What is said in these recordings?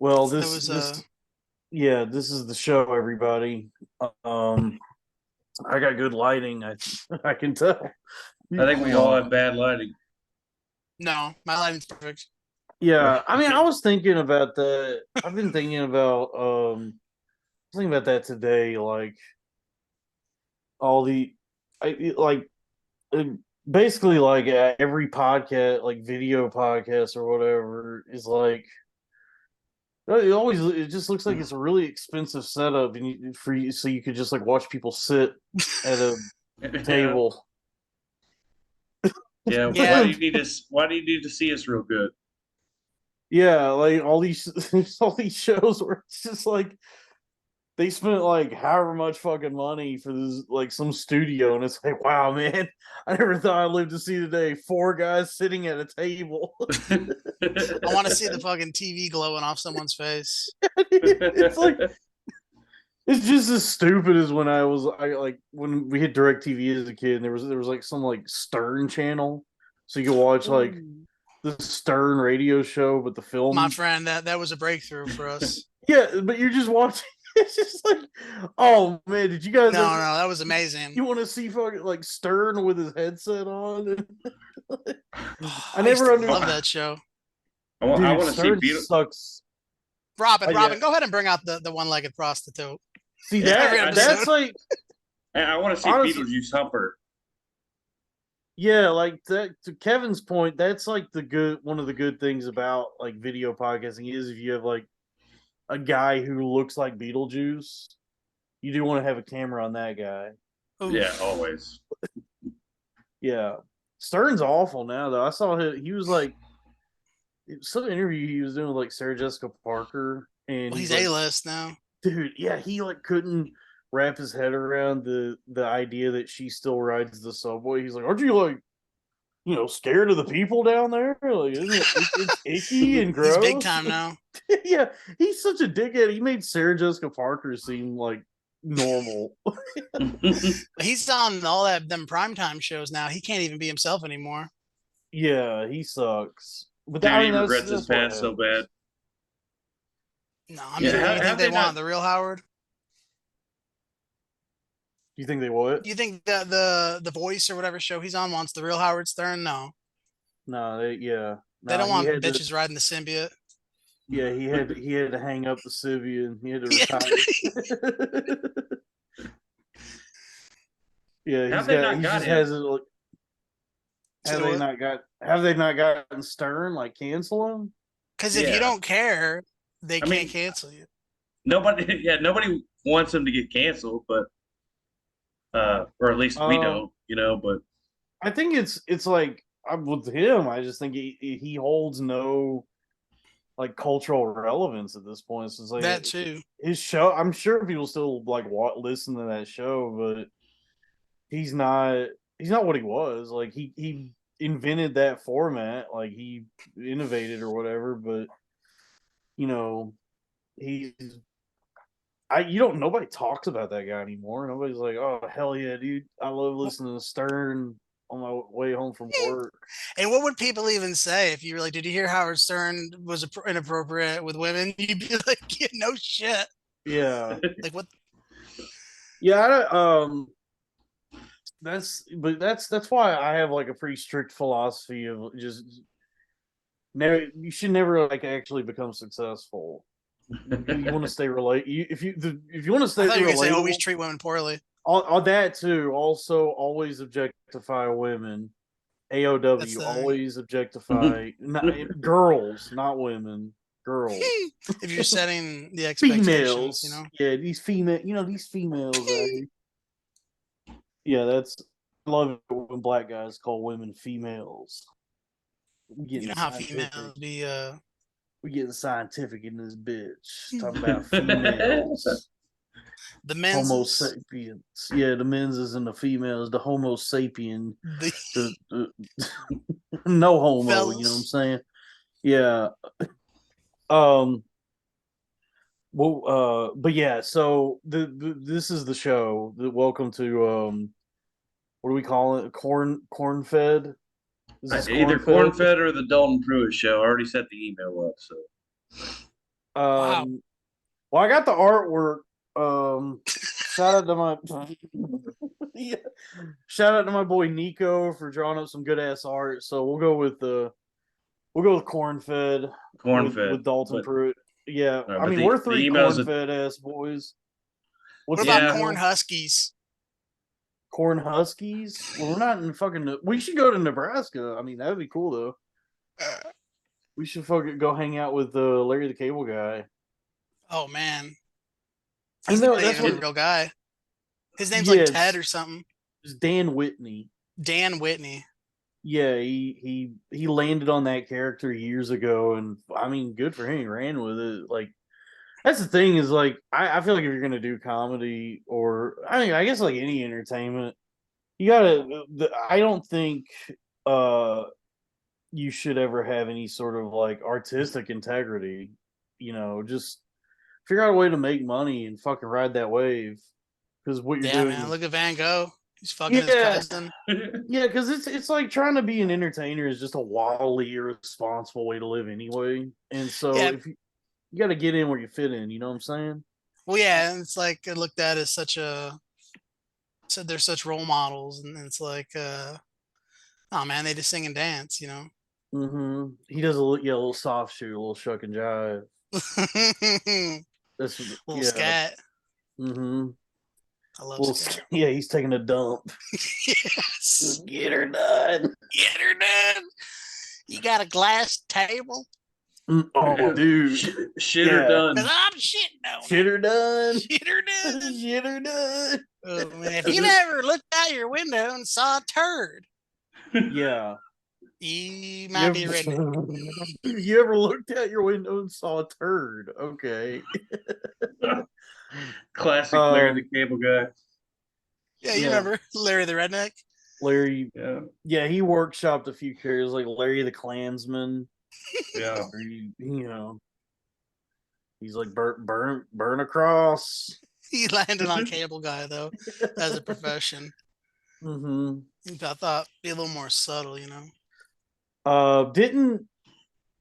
Well, That was this is the show, everybody. Um, I got good lighting. I can tell. I think we Hold all on. have bad lighting. no, my lighting's perfect. Yeah, I mean, I was thinking about that. I've been thinking about thinking about that today. Like all the, like uh, basically like every podcast, like video podcast or whatever, is like it just looks like it's a really expensive setup, and for you, so you could just like watch people sit at a Yeah, table. yeah. Yeah, Why do you need to see us real good? Yeah, like all these all these shows where it's just like they spent like however much fucking money for this like some studio, and it's like, wow, man, I never thought I'd live to see the day. Four guys sitting at a table. I want to see the fucking TV glowing off someone's face. It's like it's just as stupid as when I like when we had DirecTV as a kid, and there was like some like Stern channel, so you could watch like Ooh. the Stern radio show, but the My film. friend, that was a breakthrough for us. Yeah, but you're just watching. It's just like, oh man, did you guys No, ever? no, that was amazing. You want to see fucking like Stern with his headset on? Oh, I I used to never love understood. that show. I Dude, want to see Stern Beetle. sucks. Robin, Yeah, Robin, go ahead and bring out the one-legged prostitute see every that I do. episode. that's like I want to see honestly, Beetlejuice Humper. yeah, like that. To Kevin's point, that's like the good one of the good things about like video podcasting is if you have like a guy who looks like Beetlejuice, you do want to have a camera on that guy. Yeah, Oof. always. Yeah, Stern's awful now though. I saw him. He was like some interview he was doing with like Sarah Jessica Parker, and Well, he's he's like, A-list now. dude, yeah, he like couldn't wrap his head around the idea that she still rides the subway. He's like, aren't you like scared of the people down there? Like, isn't it's icky and He's big gross? time now. Yeah, he's such a dickhead. He made Sarah Jessica Parker seem like normal. He's on all them primetime shows now. He can't even be himself anymore. Yeah, he sucks. But Dude, I he mean, regrets his that's what past so bad. happens. No, I Yeah, mean, do you think have they they not? want the real Howard? You think they would? Do you think that the voice or whatever show he's on wants the real Howard Stern? No, No, yeah, they no. don't He want had to. bitches riding the symbiote. Yeah, he had to hang up the Civian. He had to Yeah. retire. Yeah, Have they not he got just him? has it. Like, So what? have they not gotten Stern like cancel him? Because if you Yeah. don't care, they I can't mean, cancel you. nobody. Yeah, nobody wants him to get canceled, but or at least we Um, don't. But I think it's like I'm with him. I just think he holds no like cultural relevance at this point. So it's That like too. his show. I'm sure people still like listen to that show, but he's not he's not what he was. Like he invented that format, like he innovated or whatever, but you know, he's you don't nobody talks about that guy anymore. Nobody's like, oh hell yeah, dude. I love listening to Stern on my way home from work. And what would people even say if you were like, "Did you hear Howard Stern was inappropriate with women?" You'd be like, "Yeah, no shit." Yeah. Like what? Yeah, that's why I have like a pretty strict philosophy of just never you should never like actually become successful. You want to stay relate you if you want to I stay thought you were gonna say always relatable, treat women poorly. all that too. Also, always objectify women. That's AOW, the always objectify girls, not women. Girls, if you're setting the expectations, females. Yeah, these females out here. Yeah, I love it when black guys call women females. We're you getting know how scientific. females be. We're getting scientific in this bitch. Talking about females. The Homo men's sapiens. Yeah, the men's is and the females, the Homo sapien, the the no homo, you know what I'm fellas. saying? Yeah. Um but yeah, so this is the show. Welcome to what do we call it? Cornfed? Is this Either Cornfed? Cornfed or the Dalton Pruitt show. I already set the email up, so Wow. Well, I got the artwork. Shout out to my yeah. Shout out to my boy Nico for drawing up some good ass art. So we'll go with Cornfed Cornfed. with Dalton But Pruitt. Yeah, I but mean we're the three emails that Cornfed ass boys. What What's the about yeah, corn email? huskies? Corn Huskies? Well, we're not in fucking. We should go to Nebraska. I mean, that'd be cool though. Uh, We should fucking go hang out with Larry the Cable Guy. oh man, And he's not that's even a what. real guy. His name's like Yeah, Ted or something. it's Dan Whitney. Dan Whitney. Yeah, he landed on that character years ago, and I mean, good for him. He ran with it. Like that's the thing is like I feel like if you're gonna do comedy or I mean I guess like any entertainment, you gotta. I don't think uh you should ever have any sort of like artistic integrity. You know, just figure out a way to make money and fucking ride that wave because what you're Yeah, doing man. is Look at Van Gogh. He's fucking his yeah. cousin. Yeah, because it's like trying to be an entertainer is just a wildly irresponsible way to live anyway. And so Yeah. if you got to get in where you fit in, you know what I'm saying? Well, yeah. And it's like looked at as such a. So they're such role models, and it's like, oh man, they just sing and dance, you know. He does a little soft shoe, a little shuck and jive. That's Little yeah. scat. Mm-hmm. I love Little scat. yeah, he's taking a dump. Yes. Get her done. Get her done. You got a glass table? Oh, dude. Shitter Yeah. Because done. I'm shitting on Shit it. her done. Shit her done. Shit her done. Oh, man. If you ever looked out your window and saw a turd, Yeah. you might be a redneck. You ever looked out your window and saw a turd? Okay. Classic Larry the Cable Guy. Yeah, you Yeah. remember Larry the Redneck? Larry, Yeah. yeah, he workshopped a few characters like Larry the Klansman. Yeah. Or you know, he's like burn across. He landed on Cable Guy, though, as a profession. Mm-hmm. I thought be a little more subtle, you know? Didn't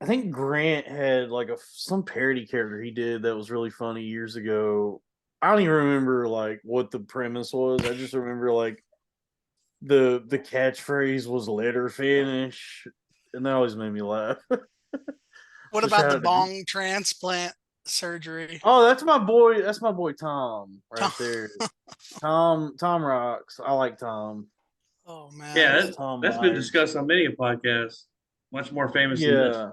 I think Grant had like some parody character he did that was really funny years ago. I don't even remember like what the premise was. I just remember like the catchphrase was "let her finish," and that always made me laugh. What So about shout the out to bong transplant surgery? oh, that's my boy. That's my boy Tom right Tom- there. Tom rocks. I like Tom. Oh, man. Yeah, That's Tom that's been Myers. discussed on many a podcast. Much more famous than this. Yeah,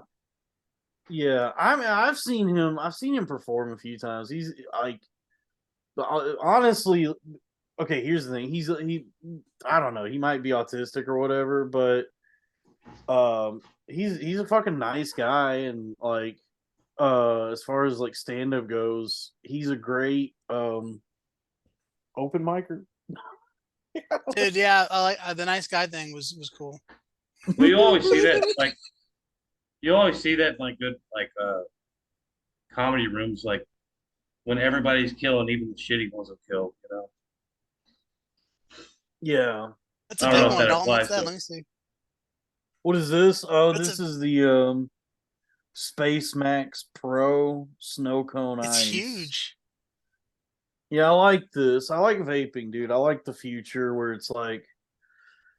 yeah. I mean, I've seen him. I've seen him perform a few times. He's like, honestly, okay. Here's the thing. He. I don't know. He might be autistic or whatever, but he's a fucking nice guy, and like, as far as like stand up goes, he's a great open micer. Dude, yeah, I like the nice guy thing was cool. Well, you always see that, like, you always see that in like good like comedy rooms, like when everybody's killing, even the shitty ones will kill. You know, Yeah. That's a I don't big know if one, that Dalton. What's applies that? to. Let me see. What is this? Oh, That's this a. is the Space Max Pro Snow Cone It's Ice. huge. Yeah, I like this. I like vaping, dude. I like the future where it's like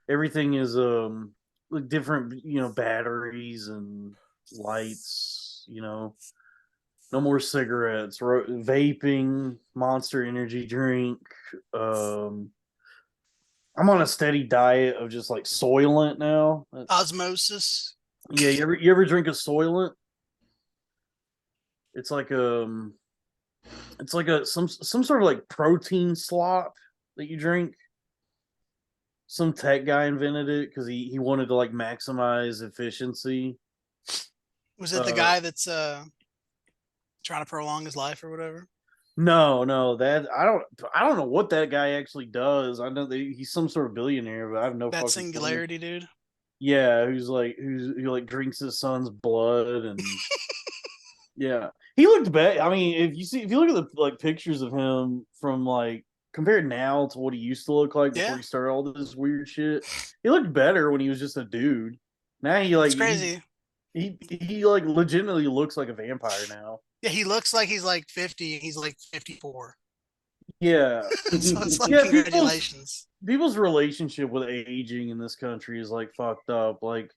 everything is like different, batteries and lights, no more cigarettes, vaping, Monster Energy drink. Um I'm on a steady diet of just like Soylent now. Osmosis. Yeah, you ever drink a Soylent? It's like a some sort of like protein slop that you drink. Some tech guy invented it because he wanted to like maximize efficiency. Was it the guy that's trying to prolong his life or whatever? No, that I don't know what that guy actually does. I know that he's some sort of billionaire, but I have no That fucking clue. singularity, dude. Yeah, who like drinks his son's blood and yeah. He looked bad. I mean, if you look at the like pictures of him from like compared now to what he used to look like before Yeah. he started all this weird shit, he looked better when he was just a dude. Now he like It's crazy. he like legitimately looks like a vampire now. Yeah, he looks like he's like 50 and he's like 54. Yeah. So it's like Yeah, congratulations. people's relationship with aging in this country is like fucked up. Like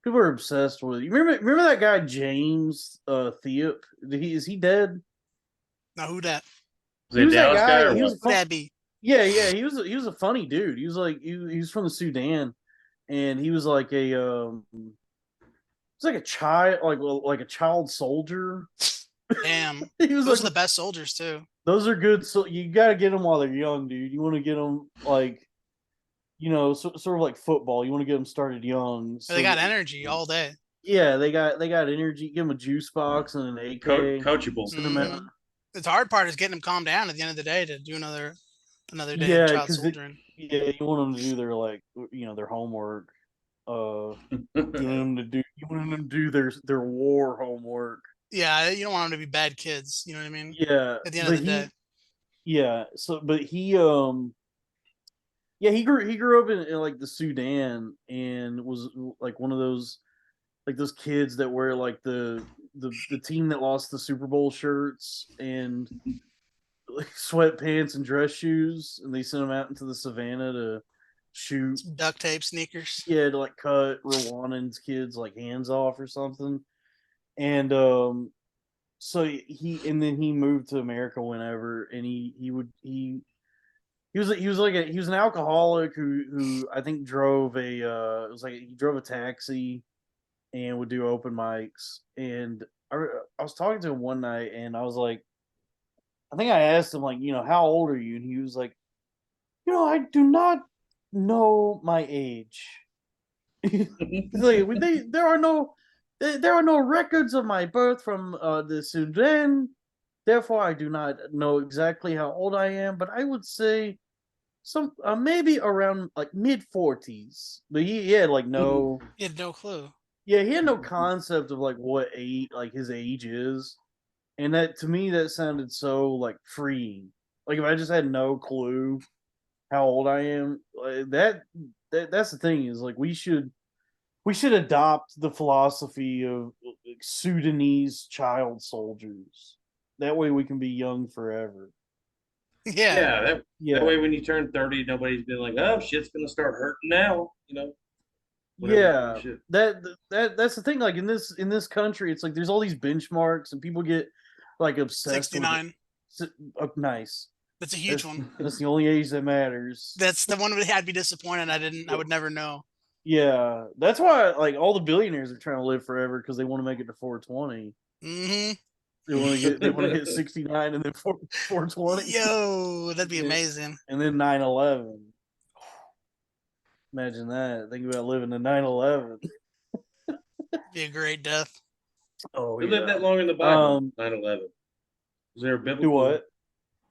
people are obsessed with it. You remember that guy James Theop? Is he dead? Now who that? Is He it was that Dallas guy guy. or He what? was Who that be? yeah. He was a funny dude. He was like he was from the Sudan, and he was like it's like a child, like a child soldier. Damn. He was Those like, are the best soldiers too. those are good. So you got to get them while they're young, dude. You want to get them like, sort of like football. You want to get them started young. They So got that, energy all day. yeah, they got energy. Give them a juice box and an AK. Coachable. Send them out. The hard part is getting them calmed down at the end of the day to do another day of Yeah, child because soldiering. yeah, you want them to do their like their homework. You want them to do their war homework. Yeah, you don't want them to be bad kids. You know what I mean? Yeah, At the end of but the day. yeah. So, but yeah, he grew up in like the Sudan and was like one of those kids that wear like the team that lost the Super Bowl shirts and like sweatpants and dress shoes, and they sent him out into the savannah to shoot. Some duct tape sneakers. Yeah, to like cut Rwandan's kids like hands off or something. And so and then he moved to America whenever, and he was an alcoholic who I think drove it was like he drove a taxi and would do open mics. And I was talking to him one night, and I was like, I think I asked him like, how old are you? And he was like, I do not know my age. He's like, there are no records of my birth from the Sudan. Therefore, I do not know exactly how old I am, but I would say some maybe around like mid 40s. But he had like no, You had no clue. yeah, he had no concept of like what age, like his age is, and that to me that sounded so like freeing. Like if I just had no clue how old I am, like, that's the thing is like we should adopt the philosophy of like, Sudanese child soldiers. That way we can be young forever. Yeah. Yeah, that Yeah. way when you turn 30, nobody's been like, oh, shit's gonna start hurting now. Whatever Yeah. shit. That's the thing. Like in this country, it's like there's all these benchmarks and people get like obsessed with 69. it. Oh, nice. That's a huge one. That's the only age that matters. That's the one that I'd be disappointed. I would never know. Yeah. That's why like all the billionaires are trying to live forever because they want to make it to 420. Mm-hmm. They want to hit 69 and then 420. Yo, that'd be amazing. And then 9/11. Imagine that. Think about living to 9/11. Be a great death. Oh, Who yeah. lived that long in the Bible? 9/11. Is there a biblical? Do what?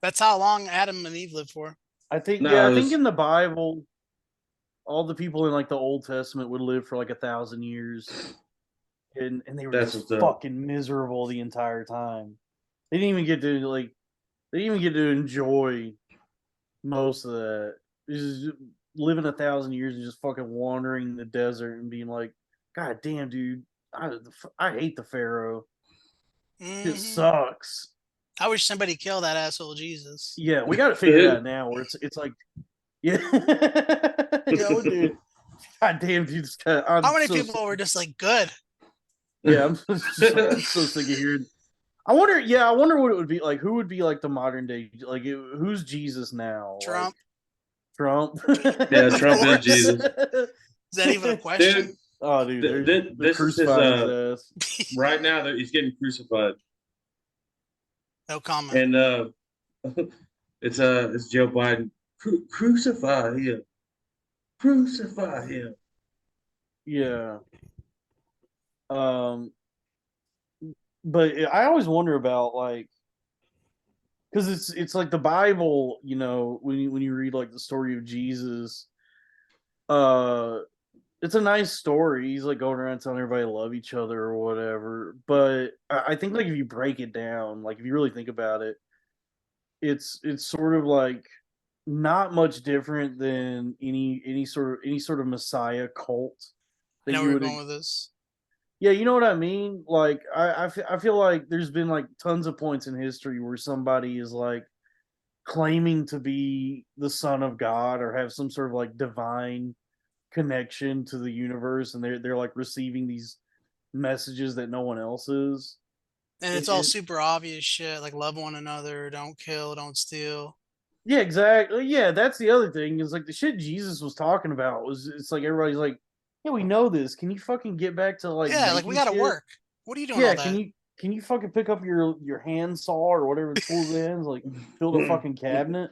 That's how long Adam and Eve lived for. I think No, I think in the Bible, all the people in like the Old Testament would live for like 1,000 years, and they were That's just what's up. fucking miserable the entire time. They didn't even get to enjoy most of that. Just living 1,000 years and just fucking wandering the desert and being like, God damn, dude, I hate the Pharaoh. It Mhm. sucks. I wish somebody killed that asshole Jesus. Yeah, we got to figure it out now. Where it's like, yeah, dude. God damn, dude. How many people were just like good? Yeah, I'm so sick of hearing. I wonder what it would be like. Who would be like the modern day? Like, who's Jesus now? Trump. Like, Trump. Yeah, Trump is Jesus. Is that even a question? Dude, Oh, dude, they're this is his, crucifying his ass. right now he's getting crucified. No comment. And it's Joe Biden. Crucify him. Crucify him. Yeah. But I always wonder about like, because it's like the Bible, when you read like the story of Jesus, it's a nice story. He's like going around telling everybody to love each other or whatever. But I think like if you break it down, like if you really think about it, it's sort of like not much different than any sort of Messiah cult I that know you where you're would going with this. Yeah, you know what I mean? Like, I feel like there's been like tons of points in history where somebody is like claiming to be the son of God or have some sort of like divine connection to the universe, and they're like receiving these messages that no one else is. And it's all super obvious shit, like love one another, don't kill, don't steal. Yeah, exactly. Yeah, that's the other thing is like the shit Jesus was talking about was it's like everybody's like, yeah, we know this. Can you fucking get back to like Yeah, like we making gotta shit? work. What are you doing Yeah, all that? can you fucking pick up your hand saw or whatever tools it is, like build a fucking cabinet?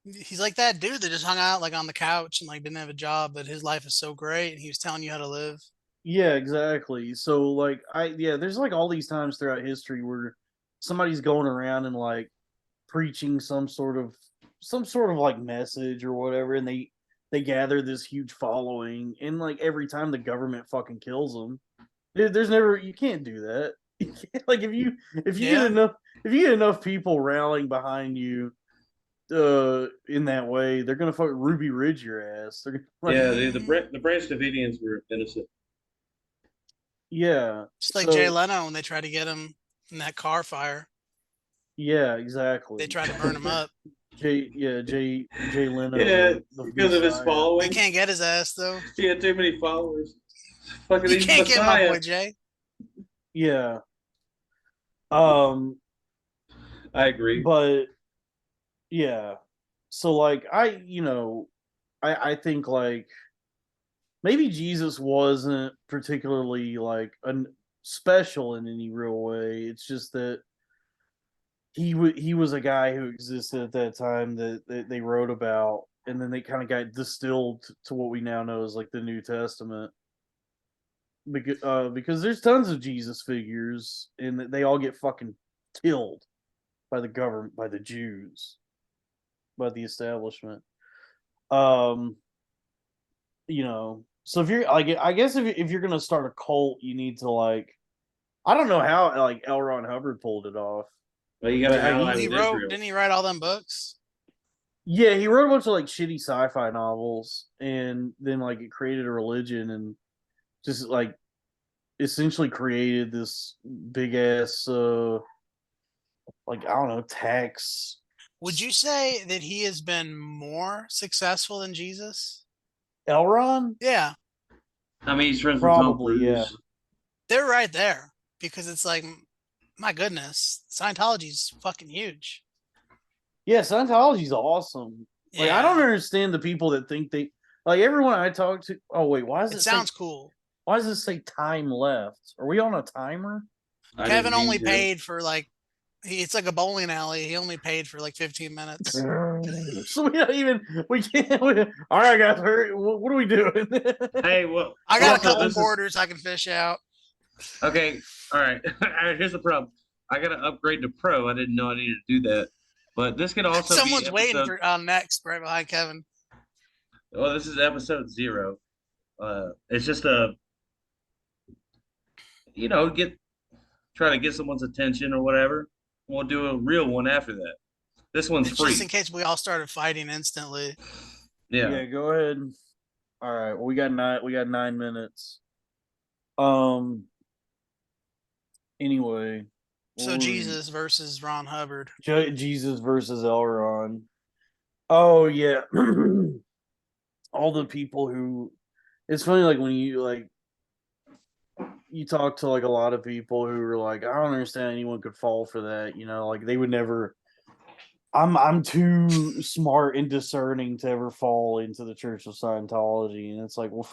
He's like that dude that just hung out like on the couch and like didn't have a job, but his life is so great and he was telling you how to live. Yeah, exactly. So like there's like all these times throughout history where somebody's going around and like preaching some sort of like message or whatever, and they gather this huge following, and like every time the government fucking kills them, there's never you can't do that. Like if you get Yeah. enough people rallying behind you in that way, they're gonna fucking Ruby Ridge your ass. They're gonna, like, Yeah, the Branch Davidians were innocent. yeah. Just like Jay So Leno when they tried to get him in that car fire. yeah, They exactly. tried to burn him up. Jay Leno, Yeah, the because of his Messiah. They following. can't get his ass though. He had too many followers. Fucking You he's can't get my Messiah. boy Jay. Yeah. I agree. But yeah. So like I think like maybe Jesus wasn't particularly like special in any real way. It's just that he was a guy who existed at that time that they wrote about, and then they kind of got distilled to what we now know as like the New Testament. Because there's tons of Jesus figures, and they all get fucking killed by the government, by the Jews, by the establishment. Um, so if you're like, I guess if you're gonna start a cult, you need to like, I don't know how like L. Ron Hubbard pulled it off. But you got to Like, ally He with wrote, Israel. didn't he write all them books? Yeah, he wrote a bunch of like shitty sci-fi novels, and then like it created a religion, and just like essentially created this big ass like I don't know tax. Would you say that he has been more successful than Jesus? Elron? Yeah, I mean, he's friends with Tom Probably, yeah. Cruise. they're right there because it's like, my goodness, Scientology's fucking huge. Yeah, Scientology's awesome. Like I don't Yeah, understand the people that think they like everyone I talk to. Oh wait, it sounds cool. why does it say time left? Are we on a timer? I Kevin didn't mean only to. paid for like, it's like a bowling alley. He only paid for like 15 minutes. So we don't even we can't. All right, guys, hurry. What are we doing? Hey, well, I got a also couple this is quarters I can fish out. okay. All right. All right. Here's the problem. I got to upgrade to Pro. I didn't know I needed to do that. But this could also be Someone's waiting episode. for next, right behind Kevin. Well, this is episode 0. It's just a get try to get someone's attention or whatever. We'll do a real one after that. This one's It's free. just in case we all started fighting instantly. Yeah. Go ahead. All right. Well, we got 9 minutes. Anyway. So Jesus versus Ron Hubbard. Jesus versus Elron. Oh yeah. All the people who it's funny like when you talk to like a lot of people who are like, I don't understand anyone could fall for that, like they would never I'm too smart and discerning to ever fall into the Church of Scientology. And it's like, well,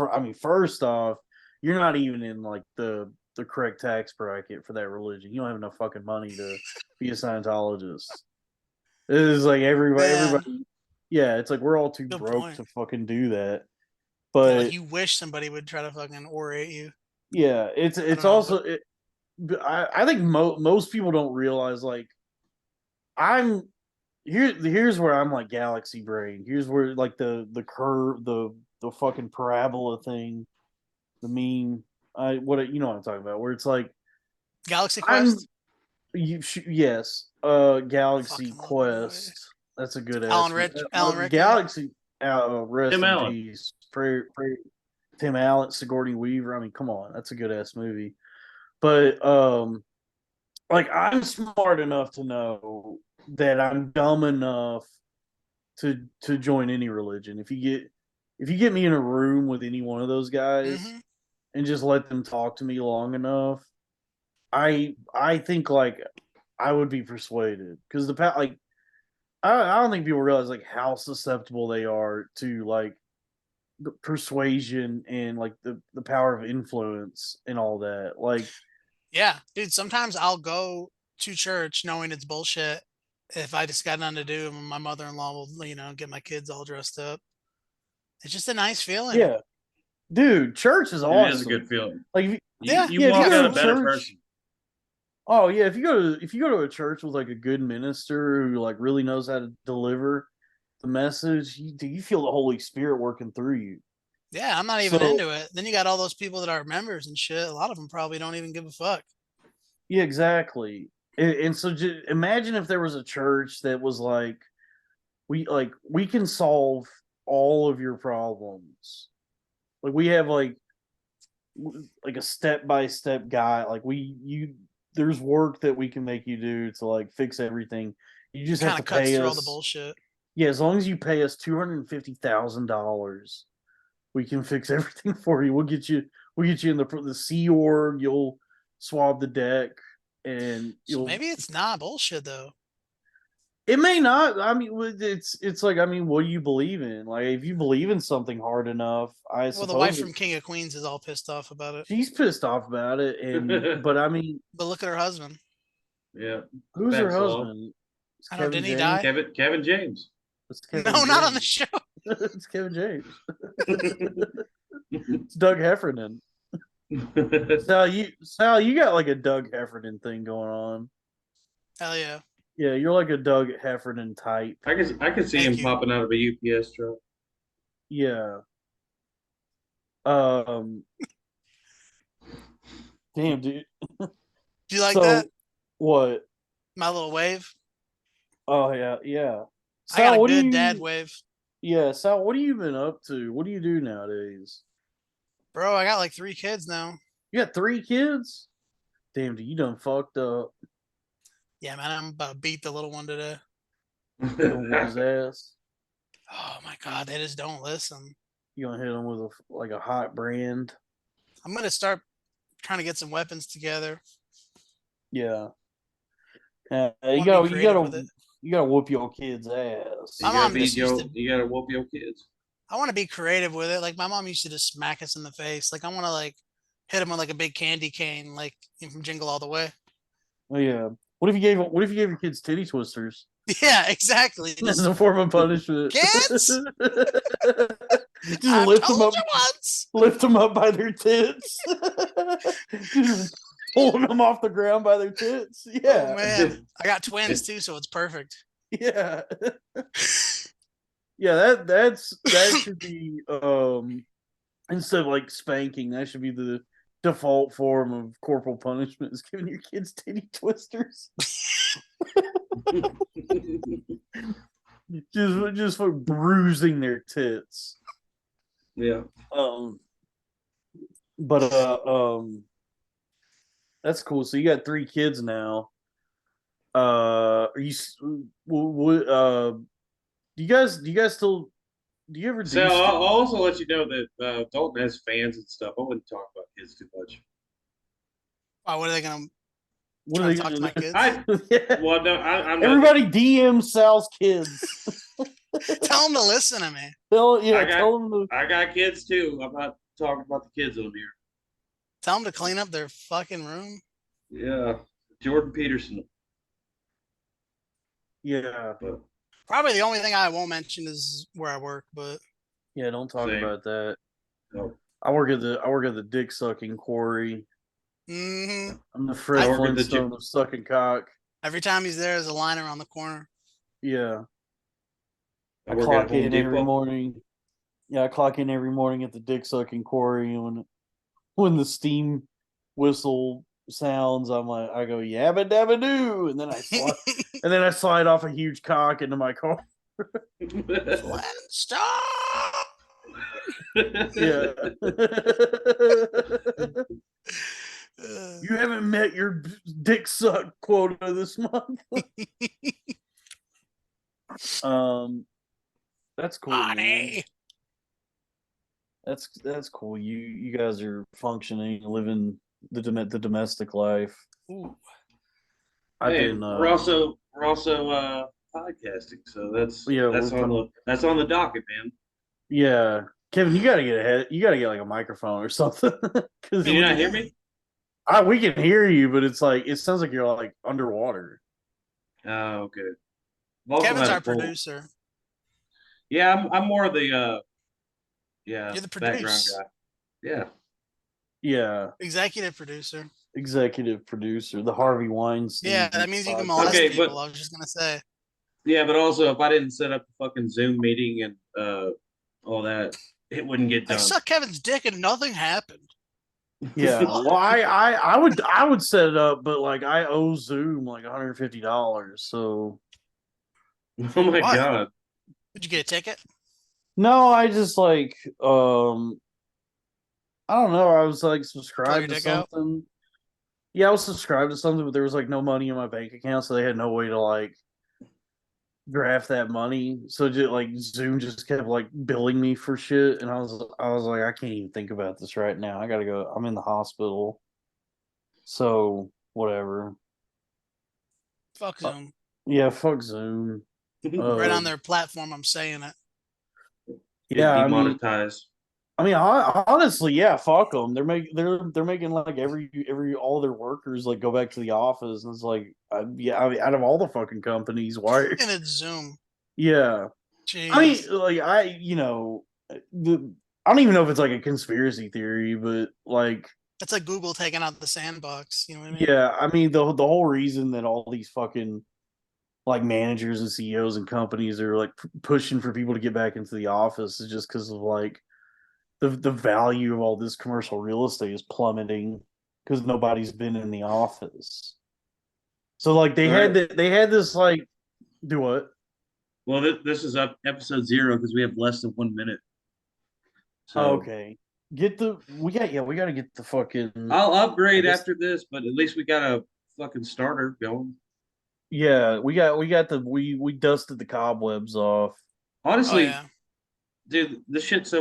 first off, you're not even in like the correct tax bracket for that religion. You don't have enough fucking money to be a Scientologist. It is like everybody. Yeah, it's like we're all too broke to fucking do that. But like you wish somebody would try to fucking orate you. Yeah, it's also I think most people don't realize like I'm here's where I'm like galaxy brain. Here's where like the curve, the fucking parabola thing, the meme. What you know what I'm talking about? Where it's like Galaxy Quest. Yes, Galaxy Quest. That's a good Alan Rickman. Galaxy. Rest Tim in Allen. peace. Pray, Tim Allen, Sigourney Weaver. I mean, come on, that's a good ass movie. But like I'm smart enough to know that I'm dumb enough to join any religion. If you get me in a room with any one of those guys Mm-hmm. and just let them talk to me long enough, I think like I would be persuaded because like I don't think people realize like how susceptible they are to like persuasion and like the power of influence and all that. Like, Yeah, dude. Sometimes I'll go to church knowing it's bullshit. If I just got nothing to do, and my mother-in-law will, get my kids all dressed up. It's just a nice feeling. yeah, dude, church is It is a awesome. good feeling. Like, Yeah, You yeah, if you walk go out to a better church, person. oh yeah, if you go to a church with like a good minister who like really knows how to deliver the message, you feel the Holy Spirit working through you. Yeah, I'm not even So into it. Then you got all those people that are members and shit. A lot of them probably don't even give a fuck. yeah, exactly. And so imagine if there was a church that was we can solve all of your problems. Like we have like a step by step guide. Like there's work that we can make you do to like fix everything. You just have Kind to of cuts pay through all the us. bullshit. Yeah, as long as you pay us $250,000, we can fix everything for you. We'll get you in the Sea Org. You'll swab the deck, and So you'll. maybe it's not bullshit though. It may not. I mean, it's like I mean, what do you believe in? Like, if you believe in something hard enough, I Well, the wife suppose from King of Queens is all pissed off about it. she's pissed off about it. And but I mean, But look at her husband. Yeah. who's her Fat slob. husband? It's I don't know. Kevin Didn't he James. die? Kevin James. It's No, Kevin not on the James. show. It's Kevin James. It's Doug Heffernan. Sal, you got like a Doug Heffernan thing going on. Hell yeah. Yeah, you're like a Doug Heffernan type. I could see Thank him you. popping out of a UPS truck. Yeah. Damn, dude. Do you like So that? what? My little wave. Oh yeah, yeah. I got Sal, a what do good you? dad wave. Yeah, Sal, what have you been up to? What do you do nowadays? Bro, I got like 3 kids now. You got 3 kids? Damn, dude, you done fucked up. Yeah, man, I'm about to beat the little one today. You gonna whoop his ass. Oh my god, they just don't listen. You gonna hit him with a hot brand. I'm gonna start trying to get some weapons together. Yeah. I want to be creative with it. You gotta whoop your kid's ass. My mom just used to. You gotta whoop your kids. I want to be creative with it. Like my mom used to just smack us in the face. Like I want to like hit them with like a big candy cane, like from Jingle All the Way. Oh yeah. What if you gave your kids titty twisters Yeah, exactly. as a form of punishment? Kids, Just I've lift them told up, you once. lift them up by their tits. Just pulling them off the ground by their tits. Yeah. Oh man, I got twins too, so it's perfect. Yeah. Yeah, that should be instead of like spanking, that should be the default form of corporal punishment is giving your kids titty twisters. just for bruising their tits. Yeah. But that's cool. So you got 3 kids now. Are you do you guys still do you ever do So I'll also let you know that Dalton has fans and stuff. I wouldn't talk about kids too much. Oh, what are they gonna what try are to they talk to my kids? Yeah. Well, no, I'm not. Everybody DM Sal's kids. Tell them to listen to me. Tell I them to got kids too. I'm not talking about the kids on here. Tell them to clean up their fucking room. Yeah, Jordan Peterson. yeah. But Probably the only thing I won't mention is where I work, but Yeah, don't talk Same. about that. no. I work at the dick sucking quarry. mm-hmm. I'm the Fred I work at the Flintstone of sucking cock. Every time he's there, there's a line around the corner. Yeah. I work clock at Home in every Depot. morning. Yeah, I clock in every morning at the dick sucking quarry, and when the steam whistle sounds, I go yabba dabba doo, and then I slide off a huge cock into my car. Flintstone. Yeah. You haven't met your dick suck quota this month. That's cool, man. Honey. That's cool. You guys are functioning, living the domestic life. Ooh. I've Hey, been. we're also podcasting, so that's on the docket, man. Yeah, Kevin, you gotta get ahead. You gotta get like a microphone or something. Because Can you not hear me? we can hear you, but it's like it sounds like you're like underwater. Oh, okay. Kevin's our producer. Yeah, I'm more of the You're the background producer. guy. Yeah. Yeah. Executive producer. The Harvey Weinstein. Yeah, that means you can molest people. I was just gonna say. Yeah, but also if I didn't set up the fucking Zoom meeting and all that, it wouldn't get done. I sucked Kevin's dick and nothing happened. Yeah, well, I would set it up, but like I owe Zoom like $150, so. Oh my god! Did you get a ticket? No, I just like I don't know. I was like subscribed to something. Yeah, I was subscribed to something, but there was like no money in my bank account, so they had no way to like draft that money. So just like Zoom just kept like billing me for shit, and I was like, I can't even think about this right now. I gotta go. I'm in the hospital, so whatever. Fuck Zoom. Yeah, fuck Zoom. Right on their platform, I'm saying it. Yeah, demonetized. I mean, honestly, yeah, fuck them. They're making like all their workers like go back to the office, and it's like, yeah, I mean, out of all the fucking companies, why? And it's Zoom. Yeah, jeez. I mean, like I don't even know if it's like a conspiracy theory, but like it's like Google taking out the sandbox. You know what I mean? Yeah, I mean the whole reason that all these fucking like managers and CEOs and companies are like pushing for people to get back into the office is just because of like the value of all this commercial real estate is plummeting because nobody's been in the office. So like they had this like do what? Well, this is up episode 0 because we have less than 1 minute. So okay, we got to get the fucking. I'll upgrade after this, but at least we got a fucking starter going. Yeah, we dusted the cobwebs off. Honestly, dude, this shit's so